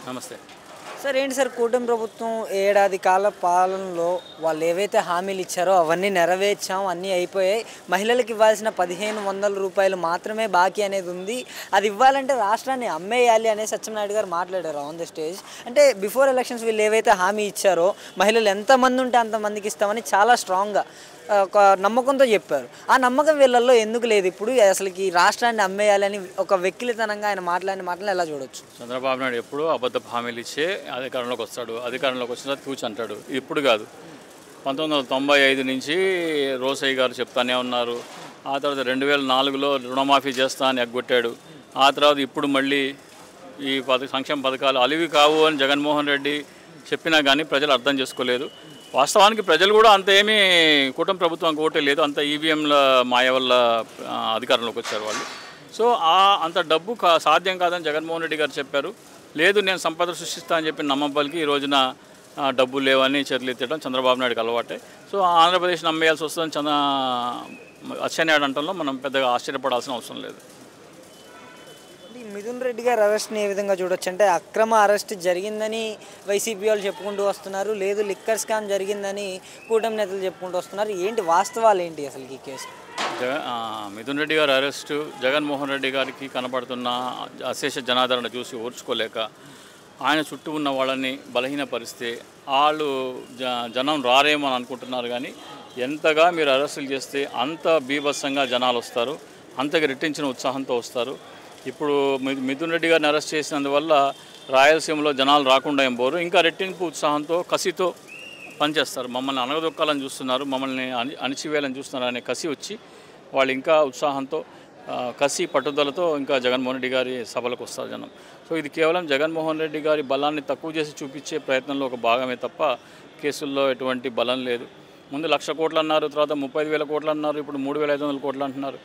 నమస్తే సార్. ఏంటి సార్ కూటమి ప్రభుత్వం ఏడాది కాల పాలనలో వాళ్ళు ఏవైతే హామీలు ఇచ్చారో అవన్నీ నెరవేర్చాం, అన్నీ అయిపోయాయి. మహిళలకు ఇవ్వాల్సిన 1500 రూపాయలు మాత్రమే బాకీ అనేది ఉంది. అది ఇవ్వాలంటే రాష్ట్రాన్ని అమ్మేయాలి అనేసి అచ్చెన్నాయుడు గారు మాట్లాడారు ఆన్ ద స్టేజ్. అంటే బిఫోర్ ఎలక్షన్స్ వీళ్ళు ఏవైతే హామీ ఇచ్చారో మహిళలు ఎంతమంది ఉంటే అంతమందికి ఇస్తామని చాలా స్ట్రాంగ్గా ఒక నమ్మకంతో చెప్పారు. ఆ నమ్మకం వీళ్ళల్లో ఎందుకు లేదు? ఇప్పుడు అసలుకి రాష్ట్రాన్ని అమ్మేయాలని ఒక వెక్కిలితనంగా ఆయన మాట్లాడిన మాటలు ఎలా చూడొచ్చు? చంద్రబాబు నాయుడు ఎప్పుడు అబద్ధపు హామీలు ఇచ్చే అధికారంలోకి వస్తాడు. అధికారంలోకి వచ్చిన తర్వాత కూర్చు అంటాడు. ఇప్పుడు కాదు, 1995 నుంచి రోసయ్య గారు చెప్తానే ఉన్నారు. ఆ తర్వాత 2004లో రుణమాఫీ చేస్తా అని ఎగ్గొట్టాడు. ఆ తర్వాత ఇప్పుడు మళ్ళీ ఈ సంక్షేమ పథకాలు అలివి కావు అని జగన్మోహన్ రెడ్డి చెప్పినా కానీ ప్రజలు అర్థం చేసుకోలేదు. వాస్తవానికి ప్రజలు కూడా అంత ఏమీ కూటమి ప్రభుత్వానికి ఓటే లేదు, అంత ఈవీఎంల మాయ వల్ల అధికారంలోకి వచ్చారు వాళ్ళు. సో అంత డబ్బు సాధ్యం కాదని జగన్మోహన్ రెడ్డి గారు చెప్పారు. లేదు నేను సంపద సృష్టిస్తా అని చెప్పి నమ్మబలికి ఈ రోజున డబ్బులు లేవని చేతులు ఎత్తడం చంద్రబాబు నాయుడుకి అలవాటే. సో ఆంధ్రప్రదేశ్ని అమ్మేయాల్సి వస్తుందని అచ్చెన్నాయుడు అంటంలో మనం పెద్దగా ఆశ్చర్యపడాల్సిన అవసరం లేదు. మిథున్ రెడ్డి గారి అరెస్ట్ని ఏ విధంగా చూడొచ్చు? అంటే అక్రమ అరెస్ట్ జరిగిందని వైసీపీ వాళ్ళు చెప్పుకుంటూ వస్తున్నారు, లేదు లిక్కర్ స్కామ్ జరిగిందని కూటమి నేతలు చెప్పుకుంటూ వస్తున్నారు. ఏంటి వాస్తవాలు ఏంటి అసలు ఈ కేసు? మిథున్ రెడ్డి గారి అరెస్టు జగన్మోహన్ రెడ్డి గారికి కనపడుతున్న అశేష జనాదరణ చూసి ఓర్చుకోలేక ఆయన చుట్టూ ఉన్న వాళ్ళని బలహీనపరిస్తే వాళ్ళు జనం రారేమో అని అనుకుంటున్నారు. కానీ ఎంతగా మీరు అరెస్టులు చేస్తే అంత బీభత్సంగా జనాలు వస్తారు, అంతగా రెట్టించిన ఉత్సాహంతో వస్తారు. ఇప్పుడు మిథున్ రెడ్డి గారిని అరెస్ట్ చేసినందువల్ల రాయలసీమలో జనాలు రాకుండా ఏం పోరు, ఇంకా రెట్టింపు ఉత్సాహంతో కసితో పనిచేస్తారు. మమ్మల్ని అనగదొక్కాలని చూస్తున్నారు, మమ్మల్ని అణిచివేయాలని చూస్తున్నారు అనే కసి వచ్చి వాళ్ళు ఇంకా ఉత్సాహంతో కసి పట్టుదలతో ఇంకా జగన్మోహన్ రెడ్డి గారి సభలకు వస్తారు జనం. సో ఇది కేవలం జగన్మోహన్ రెడ్డి గారి బలాన్ని తక్కువ చేసి చూపించే ప్రయత్నంలో ఒక భాగమే తప్ప కేసుల్లో ఎటువంటి బలం లేదు. ముందు 1,00,000 కోట్లు అన్నారు, తర్వాత 35,000 కోట్లు అన్నారు, ఇప్పుడు 3,500 కోట్లు అంటున్నారు.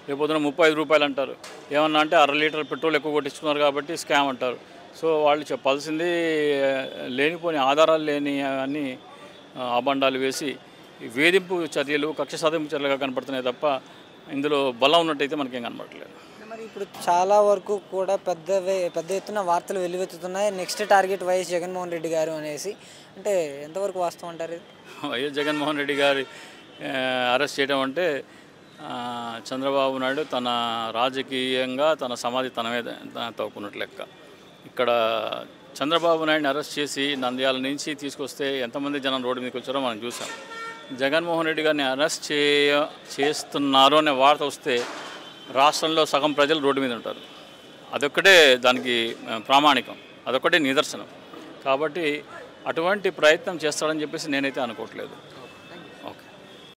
రేపొద్దున 35 రూపాయలు అంటారు. ఏమన్నా అంటే 1/2 లీటర్ పెట్రోల్ ఎక్కువ కొట్టించుకున్నారు కాబట్టి స్కామ్ అంటారు. సో వాళ్ళు చెప్పాల్సింది లేనిపోని ఆధారాలు లేని అన్ని అబండాలు వేసి వేధింపు చర్యలు, కక్ష సాధింపు చర్యలుగా కనపడుతున్నాయి తప్ప ఇందులో బలం ఉన్నట్టయితే మనకేం కనపడలేదు. మరి ఇప్పుడు చాలా వరకు కూడా పెద్ద ఎత్తున వార్తలు వెలువెత్తుతున్నాయి. Next target YS Jaganmohan Reddy garu అనేసి. అంటే ఎంతవరకు వాస్తవం అంటారు ఇది? వైఎస్ జగన్మోహన్ రెడ్డి గారి అరెస్ట్ చేయడం అంటే చంద్రబాబు నాయుడు తన రాజకీయంగా తన సమాధి తనమే తవ్వుకున్నట్లు లెక్క. ఇక్కడ చంద్రబాబు నాయుడిని అరెస్ట్ చేసి నంద్యాల నుంచి తీసుకొస్తే ఎంతమంది జనం రోడ్డు మీదకి వచ్చారో మనం చూసాం. జగన్మోహన్ రెడ్డి గారిని అరెస్ట్ చేస్తున్నారు అనే వార్త వస్తే రాష్ట్రంలో సగం ప్రజలు రోడ్డు మీద ఉంటారు. అదొక్కటే దానికి ప్రామాణికం, అదొక్కటే నిదర్శనం. కాబట్టి అటువంటి ప్రయత్నం చేస్తాడని చెప్పేసి నేనైతే అనుకోవట్లేదు.